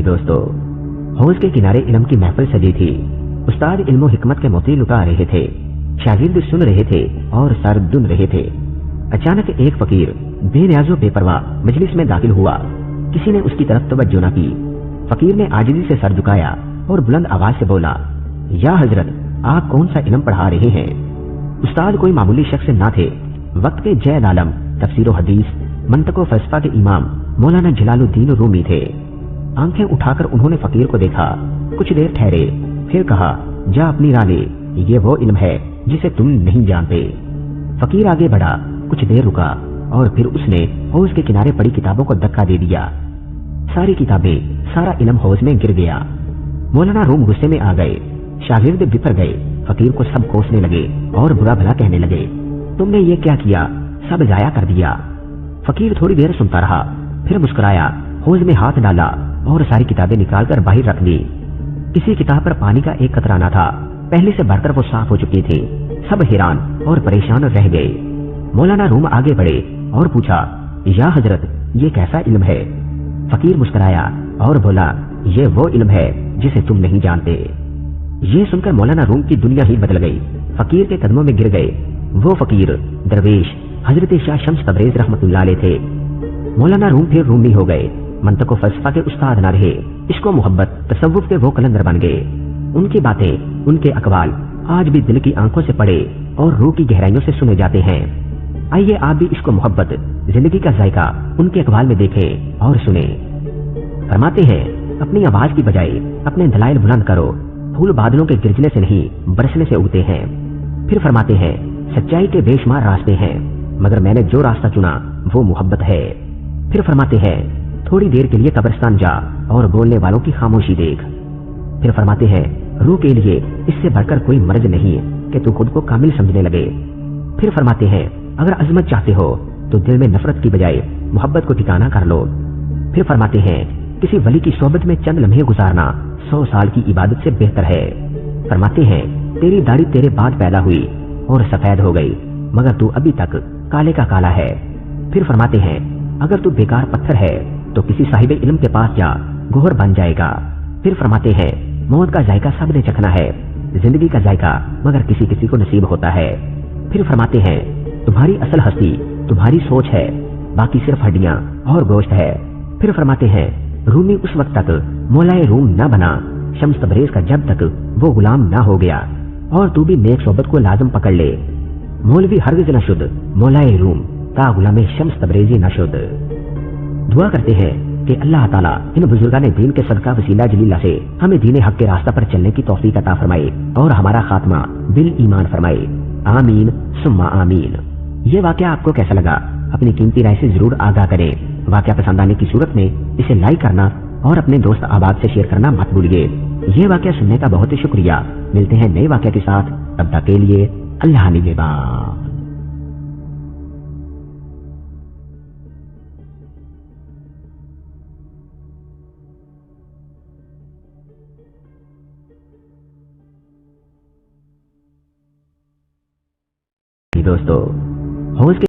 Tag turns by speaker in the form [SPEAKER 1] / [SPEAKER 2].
[SPEAKER 1] دوستو، حوض کے کنارے علم کی محفل سجی تھی۔ استاد علم و حکمت کے موتی لٹا رہے تھے، شاگرد سن رہے تھے اور سر دن رہے تھے۔ اچانک ایک فقیر بے نیاز و بے پرواہ مجلس میں داخل ہوا۔ کسی نے اس کی طرف توجہ نہ کی۔ فقیر نے عاجزی سے سر جھکایا اور بلند آواز سے بولا، یا حضرت، آپ کون سا علم پڑھا رہے ہیں؟ استاد کوئی معمولی شخص نہ تھے، وقت کے جید عالم، تفسیر و حدیث، منطق و فلسفہ کے امام مولانا جلال الدین رومی تھے۔ آنکھیں اٹھا کر انہوں نے فقیر کو دیکھا، کچھ دیر ٹھہرے، پھر کہا، جا اپنی راہ لے، یہ وہ علم ہے جسے تم نہیں جانتے۔ فقیر آگے بڑھا، کچھ دیر رکا اور پھر اس نے حوض کے کنارے پڑی کتابوں کو دھکا دے دیا۔ ساری کتابیں، سارا علم حوض میں گر گیا۔ مولانا روم غصے میں آ گئے، شاگرد بپر گئے، فقیر کو سب کوسنے لگے اور برا بھلا کہنے لگے، تم نے یہ کیا کیا، سب ضائع کر دیا۔ فقیر تھوڑی دیر سنتا رہا، پھر مسکرایا، حوض میں ہاتھ ڈالا اور ساری کتابیں نکال کر باہر رکھ دی۔ کسی کتاب پر پانی کا ایک قطرہ نہ تھا، پہلے سے بڑھ کر وہ صاف ہو چکی تھی۔ سب حیران اور پریشان رہ گئے۔ مولانا روم آگے بڑھے اور پوچھا، یا حضرت، یہ کیسا علم ہے؟ فقیر مسکرایا اور بولا، یہ وہ علم ہے جسے تم نہیں جانتے۔ یہ سن کر مولانا روم کی دنیا ہی بدل گئی، فقیر کے قدموں میں گر گئے۔ وہ فقیر درویش حضرت شاہ شمس تبریز رحمت اللہ علیہ تھے۔ مولانا روم پھر رومی ہو گئے، منطق و فلسفہ کے استاد نہ رہے، عشق و محبت، تصوف کے وہ کلندر بن گئے۔ ان کی باتیں، ان کے اقوال آج بھی دل کی آنکھوں سے پڑھے اور روح کی گہرائیوں سے سنے جاتے ہیں۔ آئیے آپ بھی عشق و محبت، زندگی کا ذائقہ ان کے اقوال میں دیکھیں اور سنیں۔ فرماتے ہیں، اپنی آواز کی بجائے اپنے دلائل بلند کرو، پھول بادلوں کے گرجنے سے نہیں برسنے سے اگتے ہیں۔ پھر فرماتے ہیں، سچائی کے بے شمار راستے ہیں، مگر میں نے جو راستہ چنا وہ محبت ہے۔ پھر فرماتے ہیں، تھوڑی دیر کے لیے قبرستان جا اور بولنے والوں کی خاموشی دیکھ۔ پھر فرماتے ہیں، روح کے لیے اس سے بڑھ کر کوئی مرض نہیں کہ تو خود کو کامل سمجھنے لگے۔ پھر فرماتے ہیں، اگر عظمت چاہتے ہو تو دل میں نفرت کی بجائے محبت کو ٹھکانہ کر لو۔ پھر فرماتے ہیں، کسی ولی کی صحبت میں چند لمحے گزارنا 100 سال کی عبادت سے بہتر ہے۔ فرماتے ہیں، تیری داڑھی تیرے بعد پیدا ہوئی اور سفید ہو گئی، مگر تو ابھی تک کالے کا کالا ہے۔ پھر فرماتے ہیں، اگر تو بیکار پتھر ہے تو کسی صاحب علم کے پاس جا، گوہر بن جائے گا۔ پھر فرماتے ہیں، موت کا ذائقہ سب نے چکھنا ہے، زندگی کا ذائقہ مگر کسی کسی کو نصیب ہوتا ہے۔ پھر فرماتے ہیں، تمہاری اصل ہستی تمہاری سوچ ہے، باقی صرف ہڈیاں اور گوشت ہے۔ پھر فرماتے ہیں، رومی اس وقت تک مولائے روم نہ بنا شمس تبریز کا جب تک وہ غلام نہ ہو گیا، اور تو بھی نیک صحبت کو لازم پکڑ لے، مولوی ہرگز نہ شد مولائے روم تا غلام شمس تبریزی نہ شد۔ دعا کرتے ہیں کہ اللہ تعالیٰ ان بزرگان دین کے صدقہ وسیلہ جلیلہ سے ہمیں دین حق کے راستہ پر چلنے کی توفیق عطا فرمائے اور ہمارا خاتمہ بالایمان فرمائے، آمین ثم آمین۔ یہ واقعہ آپ کو کیسا لگا؟ اپنی قیمتی رائے سے ضرور آگاہ کریں۔ واقعہ پسند آنے کی صورت میں اسے لائک کرنا اور اپنے دوست احباب سے شیئر کرنا مت بھولیے۔ یہ واقعہ سننے کا بہت ہی شکریہ۔ ملتے ہیں نئے واقعہ کے ساتھ، تب تک کے لیے اللہ نگہبان۔ دوستو، حوض کے